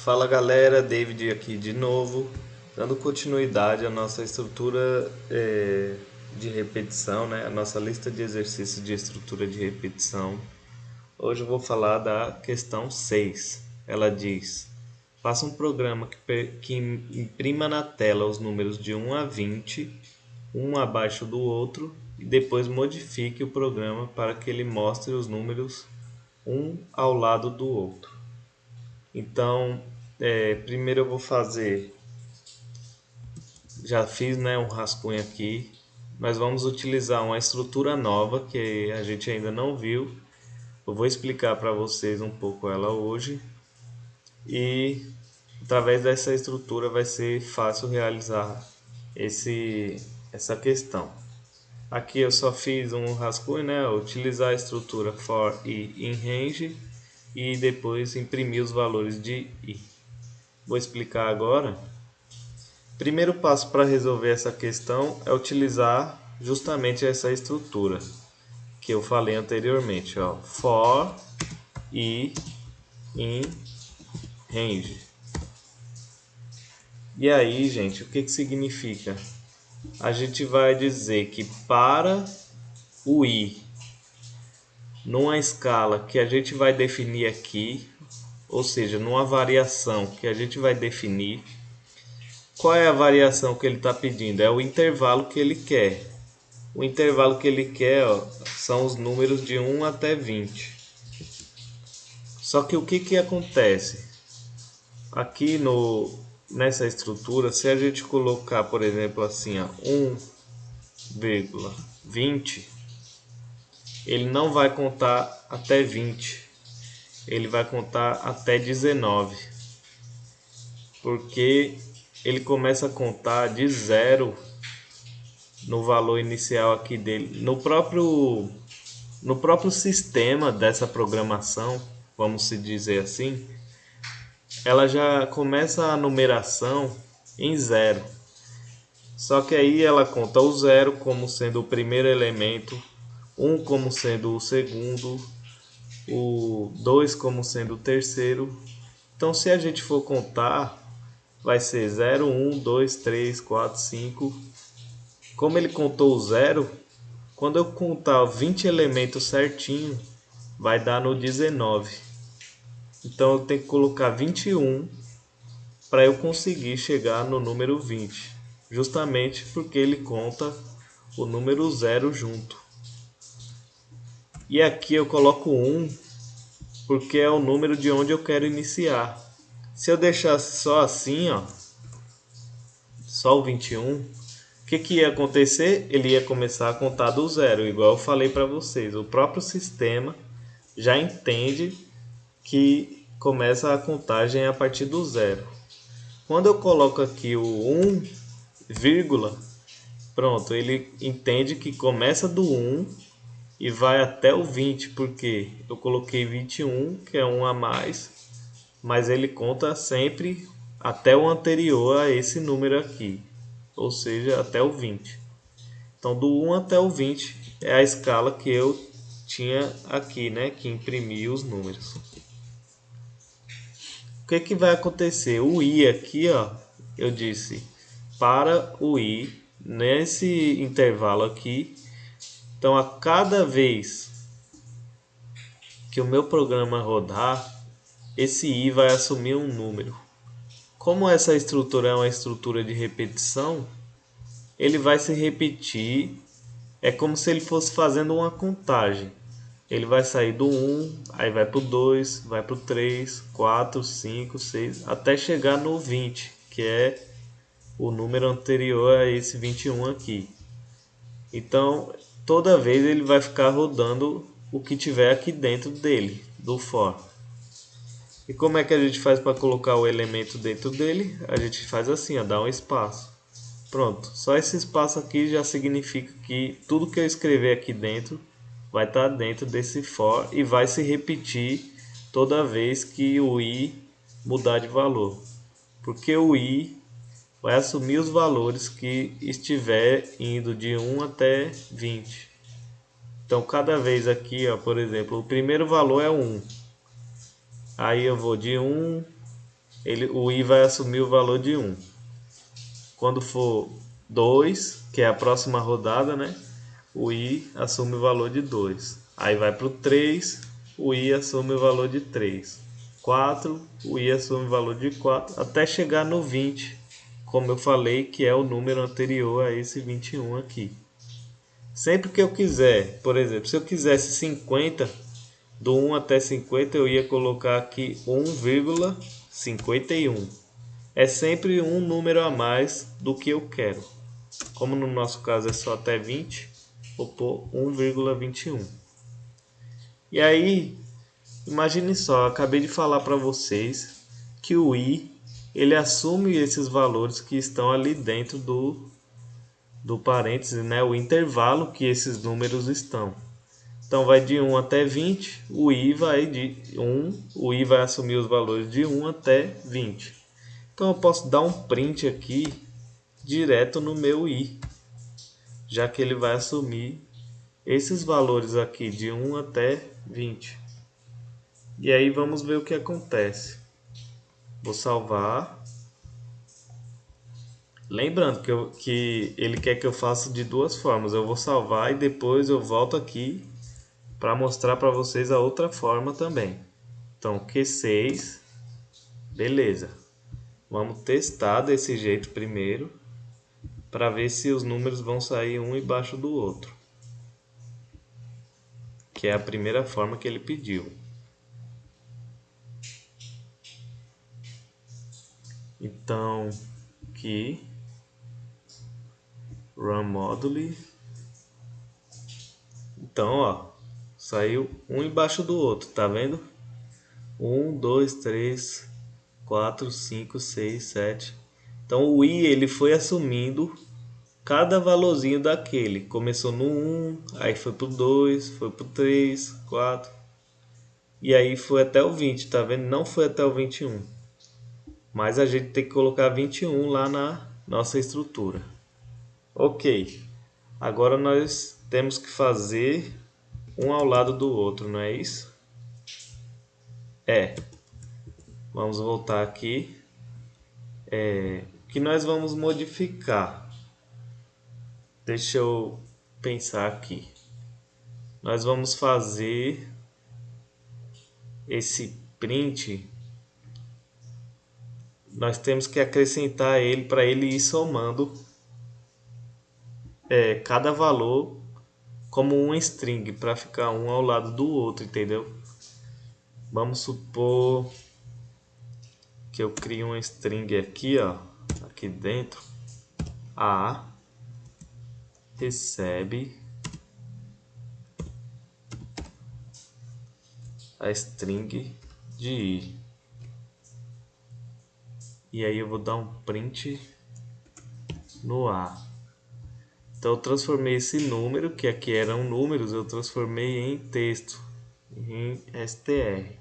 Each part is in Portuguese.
Fala galera, David aqui de novo, dando continuidade à nossa estrutura de repetição, né? A nossa lista de exercícios de estrutura de repetição. Hoje eu vou falar da questão 6. Ela diz: faça um programa que imprima na tela os números de 1 a 20, um abaixo do outro, e depois modifique o programa para que ele mostre os números um ao lado do outro. Então, primeiro eu vou fazer, já fiz, né, um rascunho aqui. Nós vamos utilizar uma estrutura nova que a gente ainda não viu. Eu vou explicar para vocês um pouco ela hoje e através dessa estrutura vai ser fácil realizar essa questão. Aqui eu só fiz um rascunho, né, utilizar a estrutura for e in range e depois imprimir os valores de i. Vou explicar agora. Primeiro passo para resolver essa questão é utilizar justamente essa estrutura que eu falei anteriormente, ó, for e in range. E aí, gente, o que significa? A gente vai dizer que para o i, numa escala que a gente vai definir aqui, ou seja, numa variação que a gente vai definir, qual é a variação que ele está pedindo? É o intervalo que ele quer. O intervalo que ele quer, ó, são os números de 1 até 20. Só que o que acontece? Aqui nessa estrutura, se a gente colocar, por exemplo, assim, 1,20, ele não vai contar até 20. Ele vai contar até 19. Porque ele começa a contar de zero no valor inicial aqui dele. No próprio sistema dessa programação, vamos se dizer assim, ela já começa a numeração em zero. Só que aí ela conta o zero como sendo o primeiro elemento, 1 como sendo o segundo, o 2 como sendo o terceiro. Então se a gente for contar, vai ser 0, 1, 2, 3, 4, 5. Como ele contou o zero, quando eu contar 20 elementos certinho, vai dar no 19. Então eu tenho que colocar 21 para eu conseguir chegar no número 20. Justamente porque ele conta o número 0 junto. E aqui eu coloco 1 porque é o número de onde eu quero iniciar. Se eu deixasse só assim, ó, só o 21, o que ia acontecer? Ele ia começar a contar do zero, igual eu falei para vocês. O próprio sistema já entende que começa a contagem a partir do zero. Quando eu coloco aqui o 1, vírgula, pronto, ele entende que começa do 1 e vai até o 20, porque eu coloquei 21, que é um a mais, mas ele conta sempre até o anterior a esse número aqui, ou seja, até o 20. Então, do 1 até o 20 é a escala que eu tinha aqui, né, que imprimi os números. O que vai acontecer? O i aqui, ó, eu disse para o i nesse intervalo aqui. Então, a cada vez que o meu programa rodar, esse i vai assumir um número. Como essa estrutura é uma estrutura de repetição, ele vai se repetir. É como se ele fosse fazendo uma contagem. Ele vai sair do 1, aí vai para o 2, vai para o 3, 4, 5, 6, até chegar no 20, que é o número anterior a esse 21 aqui. Então, toda vez ele vai ficar rodando o que tiver aqui dentro dele, do for. E como é que a gente faz para colocar o elemento dentro dele? A gente faz assim, ó, dá um espaço. Pronto, só esse espaço aqui já significa que tudo que eu escrever aqui dentro vai estar dentro desse for e vai se repetir toda vez que o i mudar de valor. Porque o i vai assumir os valores que estiver indo de 1 até 20. Então, cada vez aqui, ó, por exemplo, o primeiro valor é 1. Aí eu vou de 1, o i vai assumir o valor de 1. Quando for 2, que é a próxima rodada, né? O i assume o valor de 2. Aí vai para o 3, o i assume o valor de 3. 4, o i assume o valor de 4, até chegar no 20, como eu falei, que é o número anterior a esse 21 aqui. Sempre que eu quiser, por exemplo, se eu quisesse 50, do 1 até 50, eu ia colocar aqui 1,51. É sempre um número a mais do que eu quero. Como no nosso caso é só até 20, vou pôr 1,21. E aí, imagine só, eu acabei de falar para vocês que o i ele assume esses valores que estão ali dentro do parênteses, né? O intervalo que esses números estão. Então vai de 1 até 20, o i vai assumir os valores de 1 até 20. Então eu posso dar um print aqui direto no meu i, já que ele vai assumir esses valores aqui de 1 até 20. E aí vamos ver o que acontece. Vou salvar. Lembrando que ele quer que eu faça de duas formas. Eu vou salvar e depois eu volto aqui para mostrar para vocês a outra forma também. Então, Q6, beleza. Vamos testar desse jeito primeiro, para ver se os números vão sair um embaixo do outro. Que é a primeira forma que ele pediu. Então, aqui, run module. Então, ó, saiu um embaixo do outro, tá vendo? 1, 2, 3, 4, 5, 6, 7. Então o i ele foi assumindo cada valorzinho daquele. Começou no 1, aí foi pro 2, foi pro 3, 4. E aí foi até o 20, tá vendo? Não foi até o 21. Mas a gente tem que colocar 21 lá na nossa estrutura. Ok. Agora nós temos que fazer um ao lado do outro, não é isso? É. Vamos voltar aqui. O que nós vamos modificar? Deixa eu pensar aqui. Nós vamos fazer esse print. Nós temos que acrescentar ele para ele ir somando cada valor como uma string para ficar um ao lado do outro, entendeu? Vamos supor que eu crio uma string aqui, ó, aqui dentro. A recebe a string de i. E aí eu vou dar um print no A. Então eu transformei esse número, que aqui eram números, eu transformei em texto, em str.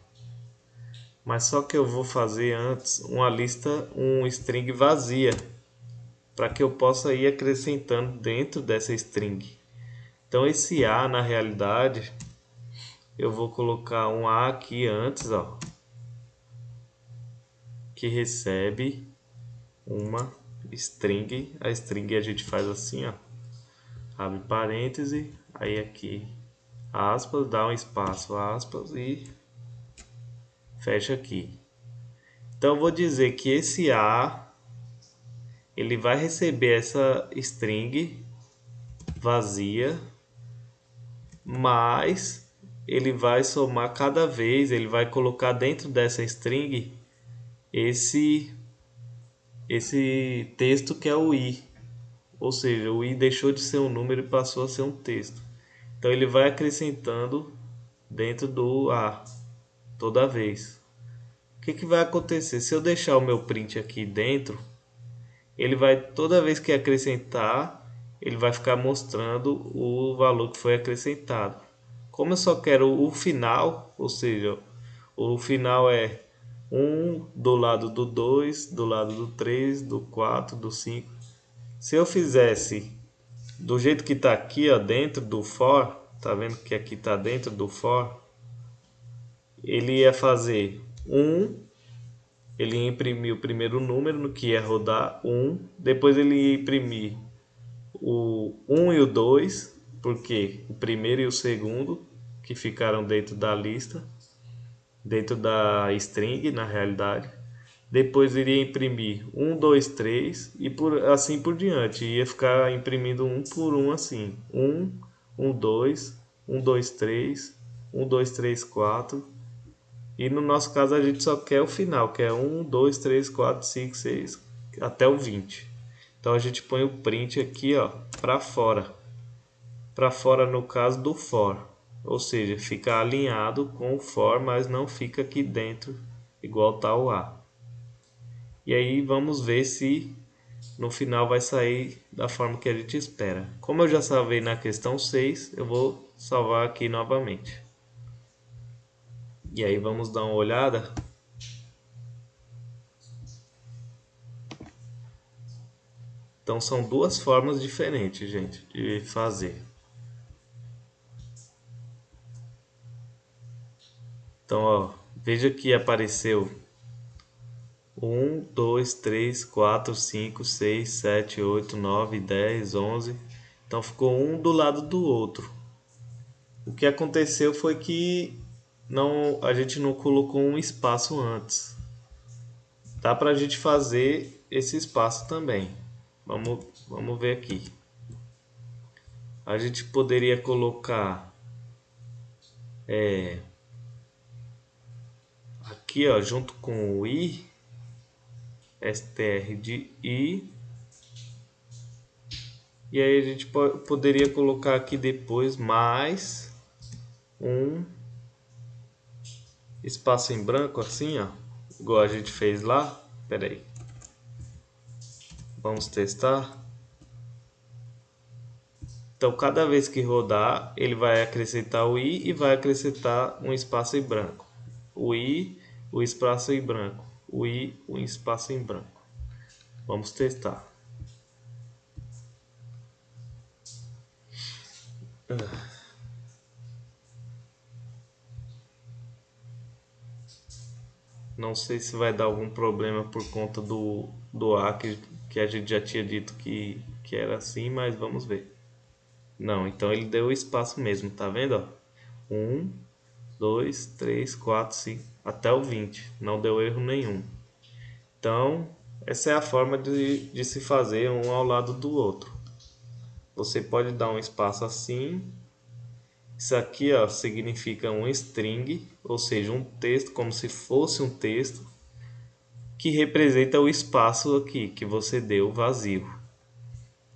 Mas só que eu vou fazer antes uma lista, um string vazia, para que eu possa ir acrescentando dentro dessa string. Então esse A, na realidade, eu vou colocar um A aqui antes, ó, que recebe uma string. A string a gente faz assim, ó, abre parêntese, aí aqui aspas, dá um espaço, aspas e fecha aqui. Então eu vou dizer que esse A ele vai receber essa string vazia, mas ele vai somar cada vez, ele vai colocar dentro dessa string esse texto que é o i. Ou seja, o i deixou de ser um número e passou a ser um texto. Então ele vai acrescentando dentro do A toda vez. O que vai acontecer? Se eu deixar o meu print aqui dentro, ele vai, toda vez que acrescentar, ele vai ficar mostrando o valor que foi acrescentado. Como eu só quero o final, ou seja, o final é 1 do lado do 2, do lado do 3, do 4, do 5. Se eu fizesse do jeito que está aqui, ó, dentro do for, tá vendo que aqui está dentro do for, ele ia fazer 1 ele ia imprimir o primeiro número no que ia rodar 1, depois ele ia imprimir o 1 e o 2, porque o primeiro e o segundo que ficaram dentro da lista, dentro da string, na realidade. Depois iria imprimir 1, 2, 3 e assim por diante. Ia ficar imprimindo um por um assim. 1, 1, 2, 1, 2, 3, 1, 2, 3, 4. E no nosso caso a gente só quer o final, que é 1, 2, 3, 4, 5, 6, até o 20. Então a gente põe o print aqui, ó, para fora. Para fora no caso do for. Ou seja, fica alinhado com o for, mas não fica aqui dentro, igual tá o A. E aí vamos ver se no final vai sair da forma que a gente espera. Como eu já salvei na questão 6, eu vou salvar aqui novamente. E aí vamos dar uma olhada. Então são duas formas diferentes, gente, de fazer. Então, ó, veja que apareceu 1, 2, 3, 4, 5, 6, 7, 8, 9, 10, 11. Então ficou um do lado do outro. O que aconteceu foi que a gente não colocou um espaço antes. Dá para a gente fazer esse espaço também. Vamos ver aqui. A gente poderia colocar aqui, ó, junto com o i, str de i, e aí a gente poderia colocar aqui depois mais um espaço em branco assim, ó, igual a gente fez lá. Espera aí, vamos testar. Então, cada vez que rodar, ele vai acrescentar o i e vai acrescentar um espaço em branco. O i, o espaço em branco. O i, o espaço em branco. Vamos testar. Não sei se vai dar algum problema por conta do A que a gente já tinha dito que era assim, mas vamos ver. Não, então ele deu o espaço mesmo, tá vendo? Ó? 1, 2, 3, 4, 5, até o 20. Não deu erro nenhum. Então, essa é a forma de se fazer um ao lado do outro. Você pode dar um espaço assim. Isso aqui, ó, significa um string, ou seja, um texto, como se fosse um texto, que representa o espaço aqui que você deu vazio.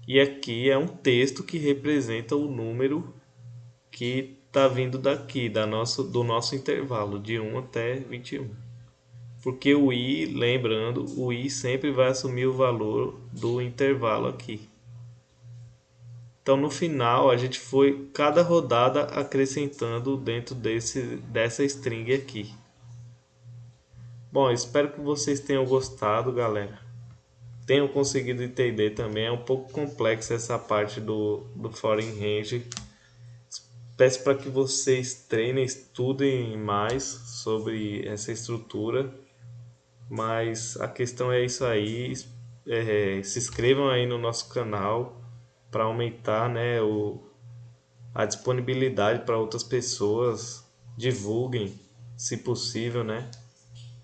E aqui é um texto que representa o número que está vindo daqui, do nosso intervalo, de 1 até 21. Porque o i, lembrando, o i sempre vai assumir o valor do intervalo aqui. Então no final a gente foi cada rodada acrescentando dentro dessa string aqui. Bom, espero que vocês tenham gostado, galera. Tenham conseguido entender também. É um pouco complexo essa parte do foreign range. Peço para que vocês treinem, estudem mais sobre essa estrutura. Mas a questão é isso aí. Se inscrevam aí no nosso canal para aumentar, né, a disponibilidade para outras pessoas. Divulguem, se possível, né?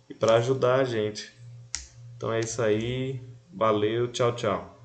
E para ajudar a gente. Então é isso aí. Valeu, tchau, tchau.